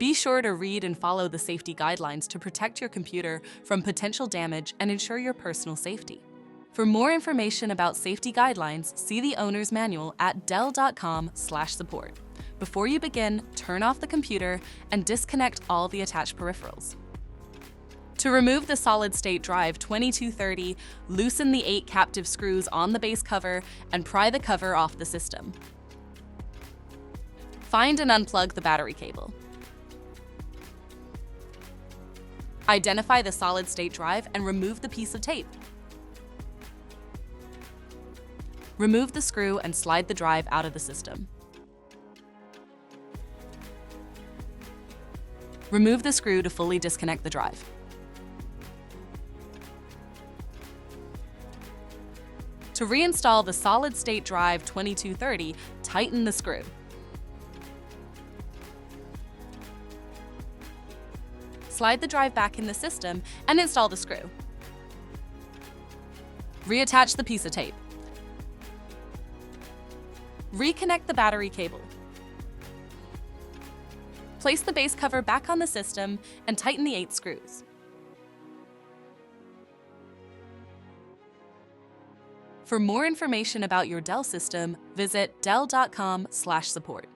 Be sure to read and follow the safety guidelines to protect your computer from potential damage and ensure your personal safety. For more information about safety guidelines, see the owner's manual at dell.com/support. Before you begin, turn off the computer and disconnect all the attached peripherals. To remove the solid-state drive 2230, loosen the 8 captive screws on the base cover and pry the cover off the system. Find and unplug the battery cable. Identify the solid-state drive and remove the piece of tape. Remove the screw and slide the drive out of the system. Remove the screw to fully disconnect the drive. To reinstall the solid-state drive 2230, tighten the screw. Slide the drive back in the system and install the screw. Reattach the piece of tape. Reconnect the battery cable. Place the base cover back on the system and tighten the 8 screws. For more information about your Dell system, visit dell.com/support.